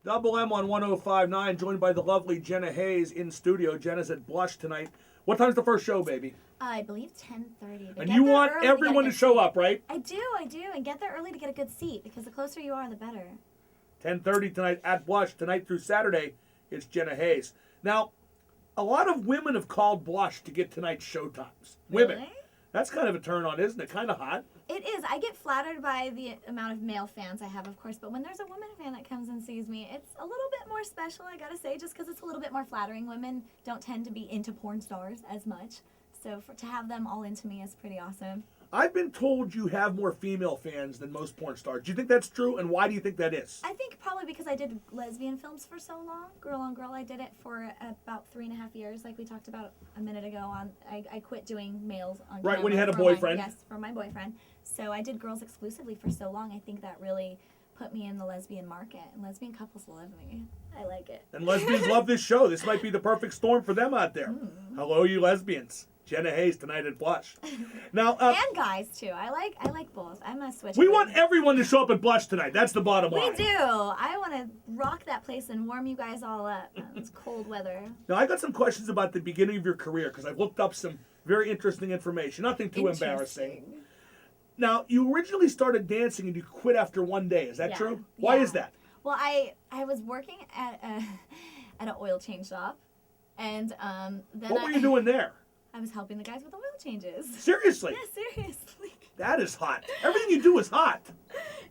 Double M on 105.9, joined by the lovely Jenna Haze in studio. Jenna's at Blush tonight. What time's the first show, baby? I believe 10:30. And you want everyone to show up, right? I do, and get there early to get a good seat, because the closer you are, the better. 10:30 tonight at Blush. Tonight through Saturday, it's Jenna Haze. Now, a lot of women have called Blush to get tonight's showtimes. Women. Really? That's kind of a turn on, isn't it? Kind of hot. It is. I get flattered by the amount of male fans I have, of course, but when there's a woman fan that comes and sees me, it's a little bit more special, I gotta say, just because it's a little bit more flattering. Women don't tend to be into porn stars as much, so to have them all into me is pretty awesome. I've been told you have more female fans than most porn stars. Do you think that's true, and why do you think that is? I think probably because I did lesbian films for so long. Girl on Girl, I did it for about 3.5 years, like we talked about a minute ago. I quit doing males on Right, camera when you had a for boyfriend. Yes, for my boyfriend. So I did girls exclusively for so long. I think that really put me in the lesbian market, and lesbian couples love me. I like it. And lesbians love this show. This might be the perfect storm for them out there. Hello, you lesbians. Jenna Haze tonight at Blush. Now, and guys too. I like both. I'm a switch. We want everyone to show up at Blush tonight. That's the bottom line. We do. I want to rock that place and warm you guys all up. It's cold weather. Now, I got some questions about the beginning of your career because I've looked up some very interesting information. Nothing too embarrassing. Now, you originally started dancing and you quit after one day. Is that true? Why is that? Well, I was working at an oil change shop, and then What were you doing there? I was helping the guys with the oil changes. Seriously? Yeah, seriously. That is hot. Everything you do is hot.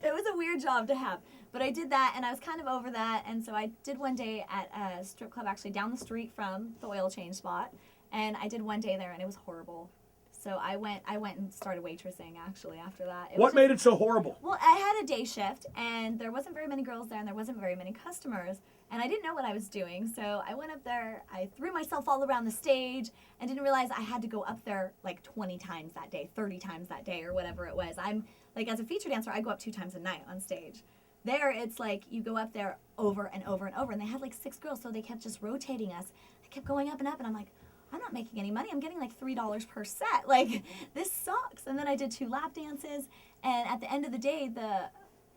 It was a weird job to have. But I did that, and I was kind of over that, and so I did one day at a strip club actually down the street from the oil change spot, and I did one day there, and it was horrible. So I went and started waitressing, actually, after that. What made it so horrible? Well, I had a day shift, and there wasn't very many girls there, and there wasn't very many customers, and I didn't know what I was doing. So I went up there, I threw myself all around the stage, and didn't realize I had to go up there like 20 times that day, 30 times that day, or whatever it was. I'm, like, as a feature dancer, I go up 2 times a night on stage. There, it's like you go up there over and over and over, and they had like 6 girls, so they kept just rotating us. I kept going up and up, and I'm like, I'm not making any money. I'm getting like $3 per set. Like, this sucks. And then I did 2 lap dances, and at the end of the day, the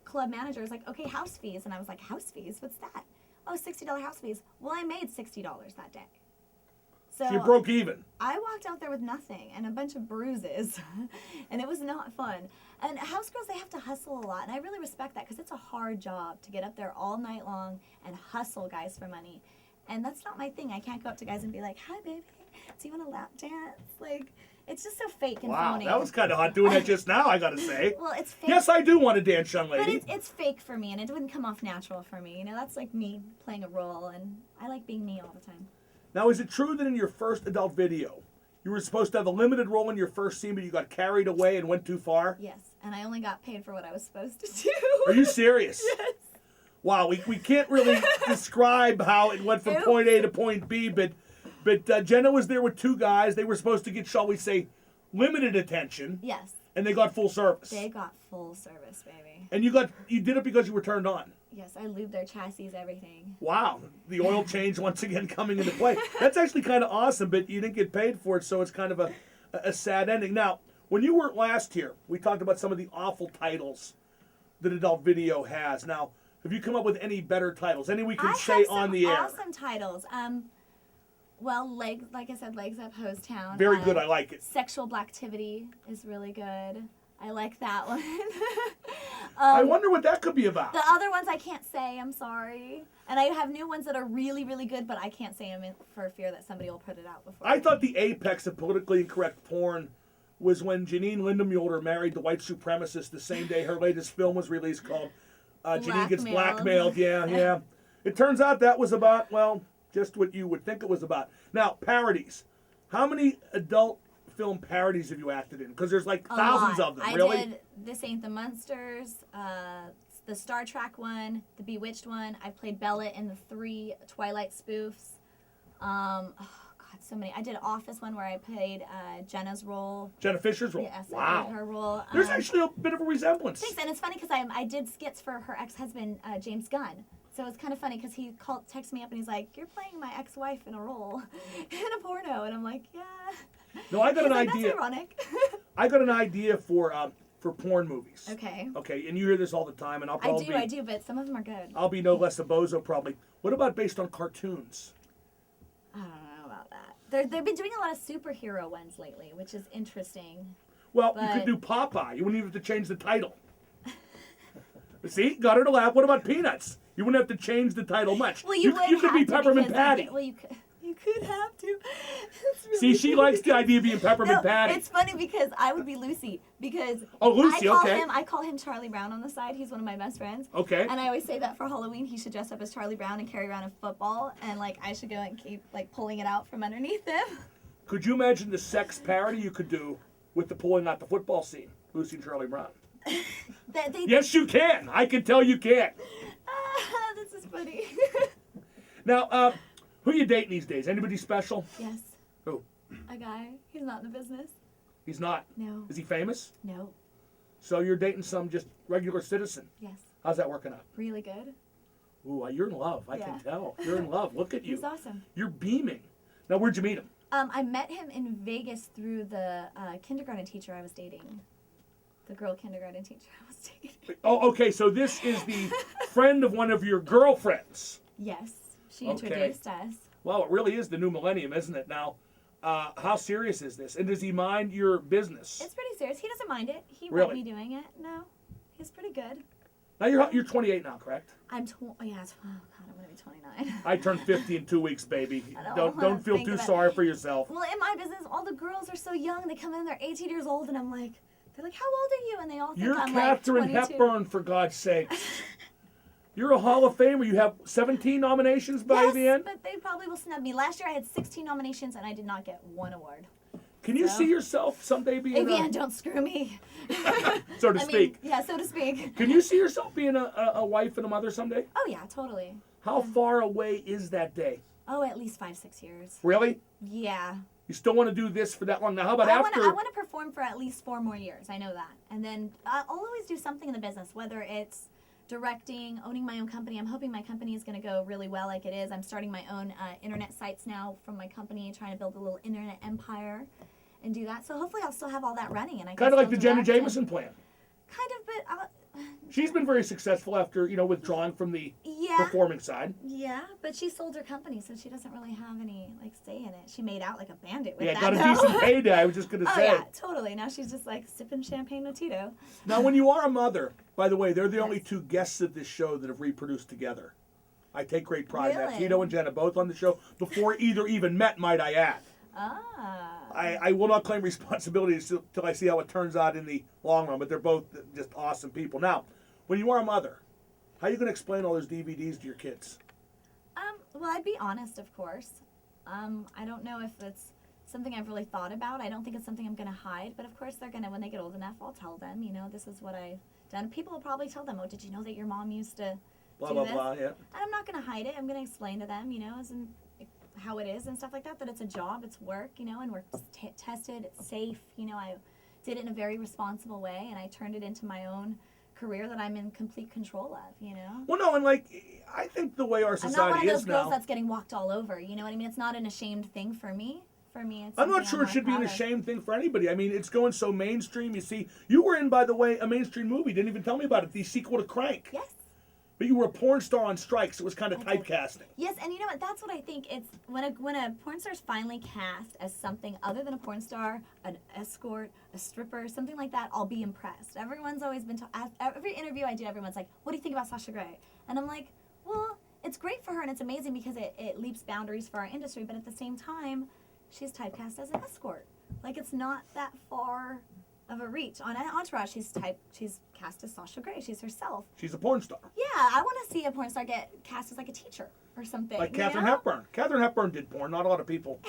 club manager was like, okay, house fees. And I was like, house fees? What's that? Oh, $60 house fees. Well, I made $60 that day. So you broke even. I walked out there with nothing and a bunch of bruises, and it was not fun. And house girls, they have to hustle a lot, and I really respect that because it's a hard job to get up there all night long and hustle guys for money. And that's not my thing. I can't go up to guys and be like, hi, baby, do you want a lap dance? Like, it's just so fake and phony. Wow, that was kind of hot doing that just now, I got to say. Well, it's fake. Yes, I do want to dance, young lady. But it's fake for me, and it wouldn't come off natural for me. You know, that's like me playing a role, and I like being me all the time. Now, is it true that in your first adult video, you were supposed to have a limited role in your first scene, but you got carried away and went too far? Yes, and I only got paid for what I was supposed to do. Are you serious? Yes. Wow, we can't really describe how it went from point A to point B, but Jenna was there with 2 guys. They were supposed to get, shall we say, limited attention. Yes. And they got full service. They got full service, baby. And you did it because you were turned on. Yes, I lubed their chassis, everything. Wow, the oil change once again coming into play. That's actually kind of awesome, but you didn't get paid for it, so it's kind of a sad ending. Now, when you weren't last here, we talked about some of the awful titles that adult video has. Now, have you come up with any better titles? Any we can say on the air? Awesome titles. Well, like I said, Legs Up Hose Town. Very good. I like it. Sexual Blacktivity is really good. I like that one. I wonder what that could be about. The other ones I can't say. I'm sorry. And I have new ones that are really, really good, but I can't say them for fear that somebody will put it out before. I thought the apex of politically incorrect porn was when Janine Lindemuller married the white supremacist the same day her latest film was released called Janine Gets Blackmailed. Yeah. It turns out that was about, well, just what you would think it was about. Now, parodies. How many adult film parodies have you acted in? Because there's like thousands of them, really? I did This Ain't the Munsters, the Star Trek one, the Bewitched one. I played Bella in the 3 Twilight spoofs. So many. I did an Office one where I played Jenna's role. Jenna Fisher's role? Yes, wow. I played her role. There's actually a bit of a resemblance. Thanks, and it's funny because I did skits for her ex-husband, James Gunn. So it's kind of funny because he texted me up and he's like, you're playing my ex-wife in a role in a porno. And I'm like, yeah. No, I got an idea. That's ironic. I got an idea for for porn movies. Okay. Okay, and you hear this all the time, and I do, but some of them are good. I'll be no less a bozo probably. What about based on cartoons? I don't know about that. They've been doing a lot of superhero ones lately, which is interesting. Well, you could do Popeye. You wouldn't even have to change the title. See, got her to laugh. What about Peanuts? You wouldn't have to change the title much. Well, you could be Peppermint Patty. Well, you could have to. Really See, she likes the idea of being Peppermint Patty. It's funny because I would be Lucy because Lucy, I call him Charlie Brown on the side. He's one of my best friends. Okay. And I always say that for Halloween he should dress up as Charlie Brown and carry around a football, and like I should go and keep like pulling it out from underneath him. Could you imagine the sex parody you could do with the pulling out the football scene, Lucy and Charlie Brown? Yes, you can. I can tell you can. This is funny. Now, who are you dating these days? Anybody special? Yes. Who? A guy. He's not in the business. He's not? No. Is he famous? No. So you're dating some just regular citizen? Yes. How's that working out? Really good. Ooh, you're in love. I can tell. You're in love. Look at you. He's awesome. You're beaming. Now, where'd you meet him? I met him in Vegas through the kindergarten teacher I was dating. The girl kindergarten teacher I was dating. Oh, okay. So this is the friend of one of your girlfriends. Yes. She introduced us. Well, it really is the new millennium, isn't it? Now, how serious is this? And does he mind your business? It's pretty serious. He doesn't mind it. He Really? won't be doing it. No. He's pretty good. Now, you're 28 now, correct? I'm oh God, I'm going to be 29. I turned 50 in 2 weeks, baby. I Don't feel too sorry for yourself. Well, in my business, all the girls are so young. They come in, they're 18 years old, and I'm like, they're like, how old are you? And they all think You're I'm Katharine like 22. Hepburn, for God's sake. You're a Hall of Famer. You have 17 nominations by the end? But they probably will snub me. Last year I had 16 nominations, and I did not get one award. Can you see yourself someday being Avian, don't screw me. so to speak. Yeah, so to speak. Can you see yourself being a wife and a mother someday? Oh, yeah, totally. How far away is that day? Oh, at least 5-6 years. Really? Yeah. You still want to do this for that long? Now, how about after? I want to perform for at least 4 more years. I know that. And then I'll always do something in the business, whether it's directing, owning my own company. I'm hoping my company is going to go really well like it is. I'm starting my own internet sites now from my company, trying to build a little internet empire and do that. So hopefully I'll still have all that running. And I kind of like the Jenna Jameson plan. Kind of, but... She's been very successful after, withdrawing from the performing side. Yeah, but she sold her company, so she doesn't really have any, say in it. She made out like a bandit with that, got a decent payday, I was just going to say. Oh, yeah, totally. Now she's just, sipping champagne with Tito. Now, when you are a mother, by the way, they're the only 2 guests of this show that have reproduced together. I take great pride in that. Tito and Jenna, both on the show, before either even met, might I add. Ah. I will not claim responsibility until I see how it turns out in the long run, but they're both just awesome people. Now, when you are a mother, how are you going to explain all those DVDs to your kids? Well, I'd be honest, of course. I don't know if it's something I've really thought about. I don't think it's something I'm going to hide, but of course they're going to, when they get old enough, I'll tell them, this is what I've done. People will probably tell them, oh, did you know that your mom used to do this? Blah, yeah. And I'm not going to hide it. I'm going to explain to them, how it is and stuff like that, that it's a job, it's work, and we're tested, it's safe. I did it in a very responsible way, and I turned it into my own career that I'm in complete control of, Well, no, and I think the way our society is now. I'm not one of those girls that's getting walked all over, you know what I mean? It's not an ashamed thing for me. For me, it's I'm not sure it should be an ashamed thing for anybody. I mean, it's going so mainstream. You see, you were in, by the way, a mainstream movie. Didn't even tell me about it. The sequel to Crank. Yes. But you were a porn star on strikes. It was kind of typecasting. Yes, and you know what? That's what I think. It's when a porn star's finally cast as something other than a porn star, an escort, a stripper, something like that, I'll be impressed. Everyone's always been every interview I do, everyone's like, "What do you think about Sasha Grey?" And I'm like, "Well, it's great for her and it's amazing because it leaps boundaries for our industry, but at the same time, she's typecast as an escort. It's not that far of a reach. On Entourage, she's cast as Sasha Grey. She's herself. She's a porn star. Yeah, I want to see a porn star get cast as a teacher or something. Like Katharine Hepburn. Katharine Hepburn did porn. Not a lot of people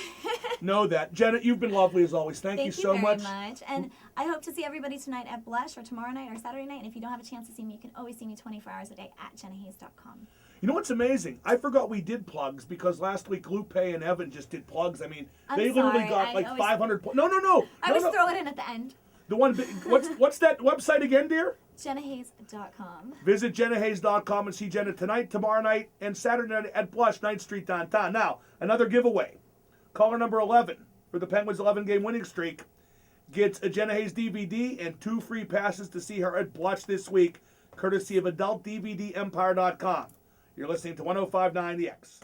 know that. Jenna, you've been lovely as always. Thank you so much. Thank you very much. And I hope to see everybody tonight at Blush or tomorrow night or Saturday night. And if you don't have a chance to see me, you can always see me 24 hours a day at jennahaze.com. You know what's amazing? I forgot we did plugs because last week Lupe and Evan just did plugs. I mean, they literally got 500. No. I always throw it in at the end. The one, what's that website again, dear? jennahaze.com. Visit jennahaze.com and see Jenna tonight, tomorrow night, and Saturday night at Blush, 9th Street downtown. Now, another giveaway. Caller number 11 for the Penguins' 11-game winning streak gets a Jenna Haze DVD and 2 free passes to see her at Blush this week, courtesy of AdultDVDEmpire.com. You're listening to 105.9 The X.